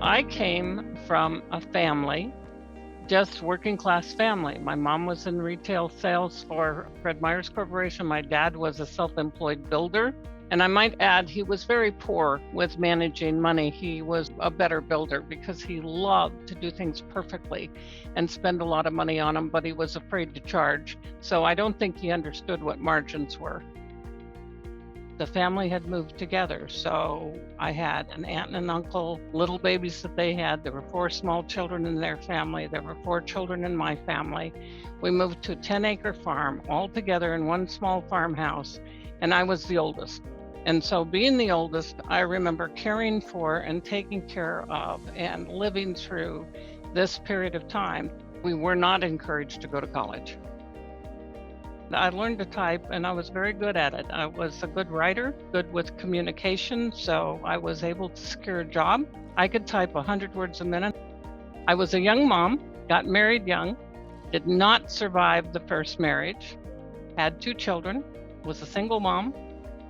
I came from a family, just working class family. My mom was in retail sales for Fred Meyer's Corporation. My dad was a self-employed builder. And I might add, he was very poor with managing money. He was a better builder because he loved to do things perfectly and spend a lot of money on them, but he was afraid to charge. So I don't think he understood what margins were. The family had moved together, so I had an aunt and an uncle, little babies that they had. There were 4 small children in their family. There were 4 children in my family. We moved to a 10-acre farm all together in one small farmhouse, and I was the oldest. And so being the oldest, I remember caring for and taking care of and living through this period of time. We were not encouraged to go to college. I learned to type and I was very good at it. I was a good writer, good with communication, so I was able to secure a job. I could type 100 words a minute. I was a young mom, got married young, did not survive the first marriage, had 2 children, was a single mom.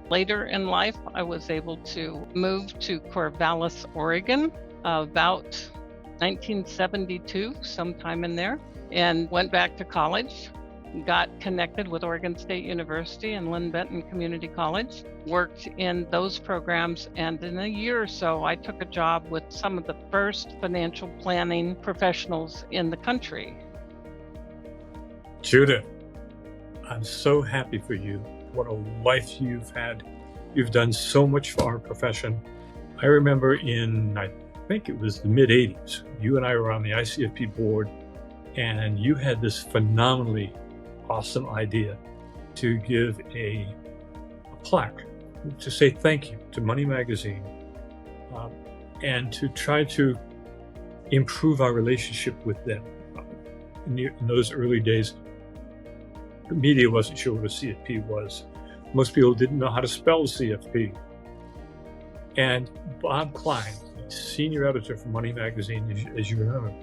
Later in life, I was able to move to Corvallis, Oregon, about 1972, sometime in there, and went back to college. Got connected with Oregon State University and Lynn Benton Community College, worked in those programs, and in a year or so, I took a job with some of the first financial planning professionals in the country. Judith, I'm so happy for you. What a life you've had. You've done so much for our profession. I remember I think it was the mid-'80s, you and I were on the ICFP board, and you had this phenomenally awesome idea to give a plaque to say thank you to Money Magazine and to try to improve our relationship with them. In those early days, the media wasn't sure what a CFP was. Most people didn't know how to spell CFP. And Bob Klein, senior editor for Money Magazine, as you remember,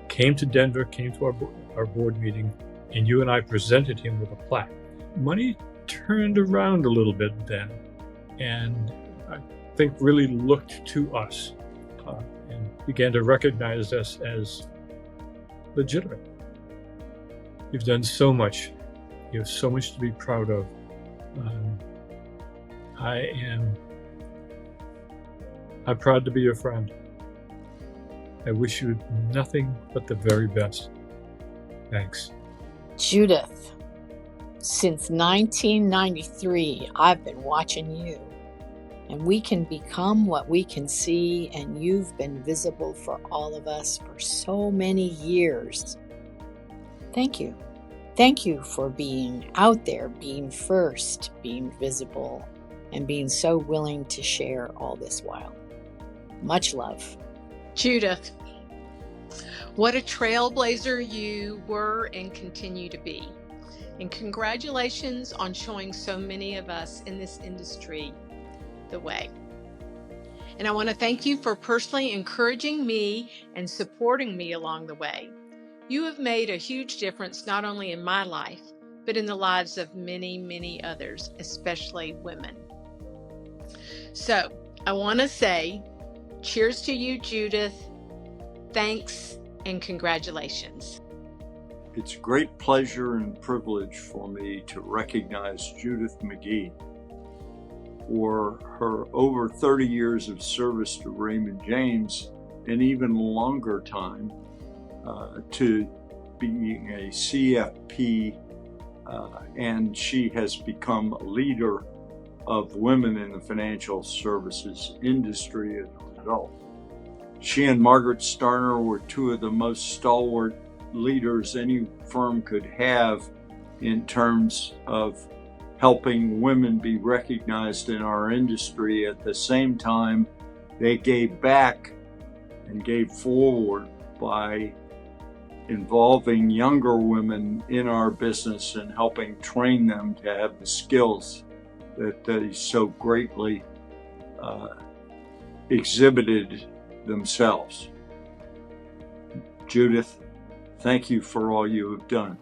came to Denver, came to our board meeting, and you and I presented him with a plaque. Money turned around a little bit then, and I think really looked to us and began to recognize us as legitimate. You've done so much. You have so much to be proud of. I'm proud to be your friend. I wish you nothing but the very best. Thanks. Judith, since 1993, I've been watching you, and we can become what we can see, and you've been visible for all of us for so many years. Thank you. Thank you for being out there, being first, being visible, and being so willing to share all this while. Much love. Judith, what a trailblazer you were and continue to be. And congratulations on showing so many of us in this industry the way. And I want to thank you for personally encouraging me and supporting me along the way. You have made a huge difference not only in my life, but in the lives of many, many others, especially women. So I want to say cheers to you, Judith. Thanks and congratulations. It's a great pleasure and privilege for me to recognize Judith McGee for her over 30 years of service to Raymond James, and even longer time to being a CFP, and she has become a leader of women in the financial services industry as a result. She and Margaret Starner were 2 of the most stalwart leaders any firm could have in terms of helping women be recognized in our industry. At the same time, they gave back and gave forward by involving younger women in our business and helping train them to have the skills that they so greatly exhibited themselves. Judith, thank you for all you have done.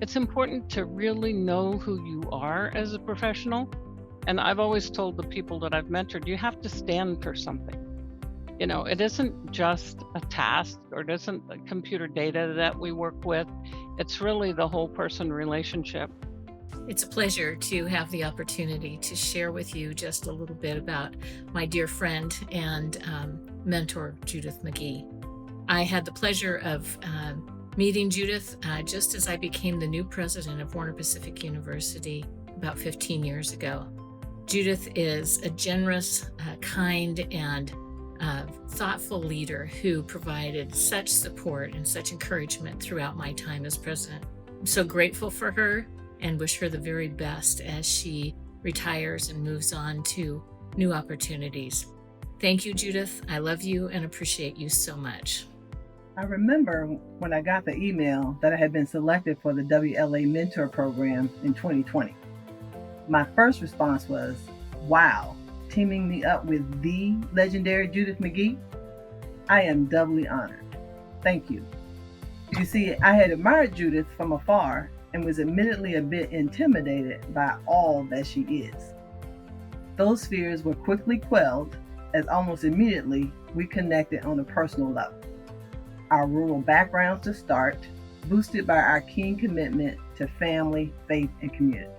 It's important to really know who you are as a professional. And I've always told the people that I've mentored, you have to stand for something. It isn't just a task, or it isn't the computer data that we work with. It's really the whole person relationship. It's a pleasure to have the opportunity to share with you just a little bit about my dear friend and mentor, Judith McGee. I had the pleasure of meeting Judith just as I became the new president of Warner Pacific University about 15 years ago. Judith is a generous, kind, and thoughtful leader who provided such support and such encouragement throughout my time as president. I'm so grateful for her and wish her the very best as she retires and moves on to new opportunities. Thank you, Judith. I love you and appreciate you so much. I remember when I got the email that I had been selected for the WLA Mentor Program in 2020. My first response was, wow, teaming me up with the legendary Judith McGee? I am doubly honored. Thank you. You see, I had admired Judith from afar and was admittedly a bit intimidated by all that she is. Those fears were quickly quelled as almost immediately we connected on a personal level. Our rural backgrounds to start, boosted by our keen commitment to family, faith, and community.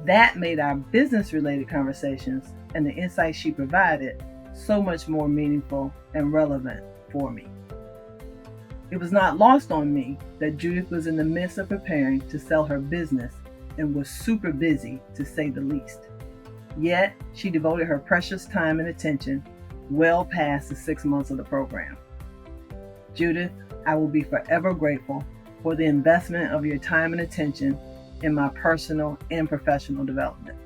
That made our business-related conversations and the insights she provided so much more meaningful and relevant for me. It was not lost on me that Judith was in the midst of preparing to sell her business and was super busy, to say the least. Yet, she devoted her precious time and attention well past the 6 months of the program. Judith, I will be forever grateful for the investment of your time and attention in my personal and professional development.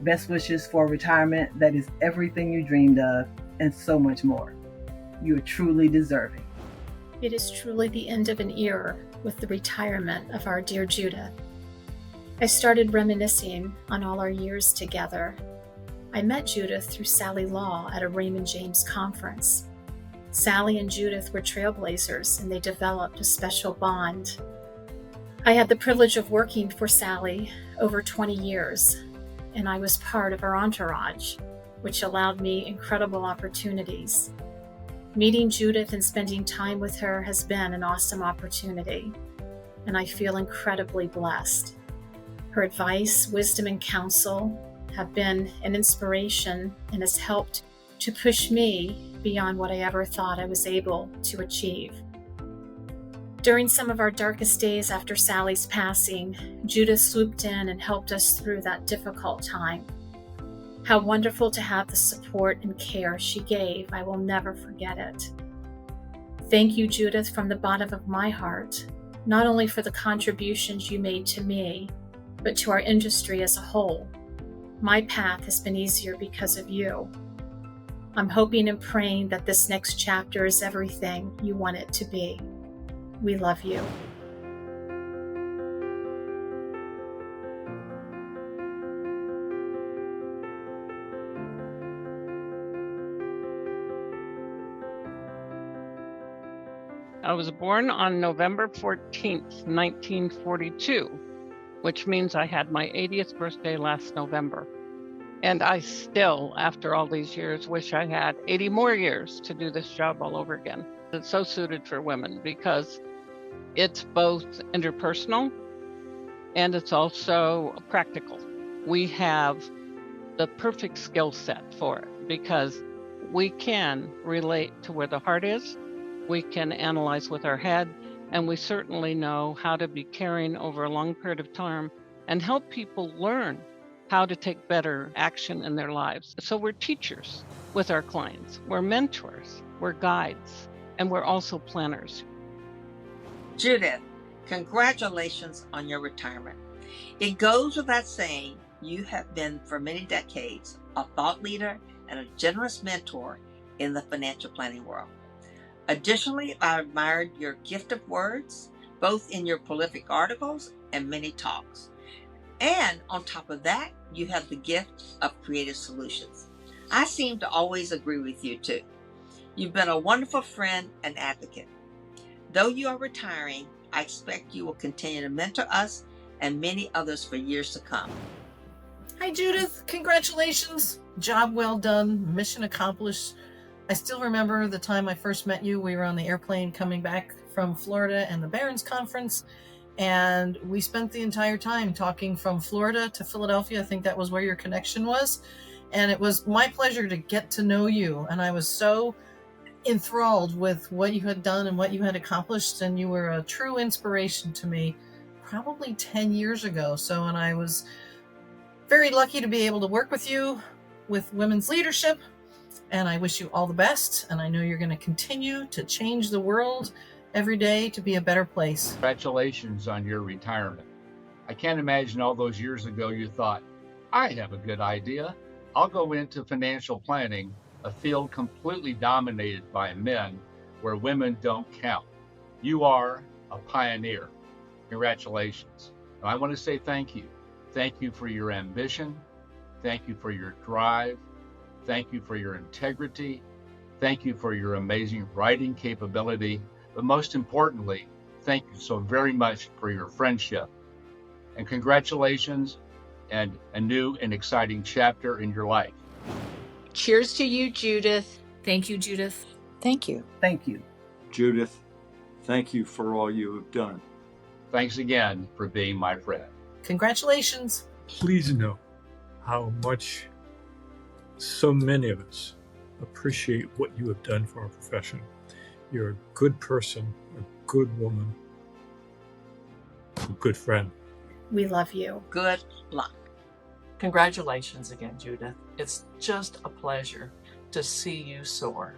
Best wishes for a retirement that is everything you dreamed of and so much more. You are truly deserving. It is truly the end of an era with the retirement of our dear Judith. I started reminiscing on all our years together. I met Judith through Sally Law at a Raymond James conference. Sally and Judith were trailblazers, and they developed a special bond. I had the privilege of working for Sally over 20 years, and I was part of her entourage, which allowed me incredible opportunities. Meeting Judith and spending time with her has been an awesome opportunity, and I feel incredibly blessed. Her advice, wisdom, and counsel have been an inspiration and has helped to push me beyond what I ever thought I was able to achieve. During some of our darkest days after Sally's passing, Judith swooped in and helped us through that difficult time. How wonderful to have the support and care she gave. I will never forget it. Thank you, Judith, from the bottom of my heart, not only for the contributions you made to me, but to our industry as a whole. My path has been easier because of you. I'm hoping and praying that this next chapter is everything you want it to be. We love you. I was born on November 14th, 1942, which means I had my 80th birthday last November. And I still, after all these years, wish I had 80 more years to do this job all over again. It's so suited for women because it's both interpersonal and it's also practical. We have the perfect skill set for it because we can relate to where the heart is, we can analyze with our head, and we certainly know how to be caring over a long period of time and help people learn how to take better action in their lives. So we're teachers with our clients, we're mentors, we're guides, and we're also planners. Judith, congratulations on your retirement. It goes without saying you have been for many decades a thought leader and a generous mentor in the financial planning world. Additionally, I admired your gift of words, both in your prolific articles and many talks. And on top of that, you have the gift of creative solutions. I seem to always agree with you too. You've been a wonderful friend and advocate. Though you are retiring, I expect you will continue to mentor us and many others for years to come. Hi, Judith. Congratulations. Job well done. Mission accomplished. I still remember the time I first met you. We were on the airplane coming back from Florida and the Barron's Conference, and we spent the entire time talking from Florida to Philadelphia. I think that was where your connection was. And it was my pleasure to get to know you. And I was so enthralled with what you had done and what you had accomplished. And you were a true inspiration to me probably 10 years ago. And I was very lucky to be able to work with you with women's leadership. And I wish you all the best. And I know you're going to continue to change the world every day to be a better place. Congratulations on your retirement. I can't imagine all those years ago you thought, I have a good idea. I'll go into financial planning, a field completely dominated by men where women don't count. You are a pioneer. Congratulations. And I want to say thank you. Thank you for your ambition. Thank you for your drive. Thank you for your integrity. Thank you for your amazing writing capability. But most importantly, thank you so very much for your friendship. And congratulations and a new and exciting chapter in your life. Cheers to you, Judith. Thank you, Judith. Thank you. Thank you. Judith, thank you for all you have done. Thanks again for being my friend. Congratulations. Please know how much so many of us appreciate what you have done for our profession. You're a good person, a good woman, a good friend. We love you. Good luck. Congratulations again, Judith. It's just a pleasure to see you soar.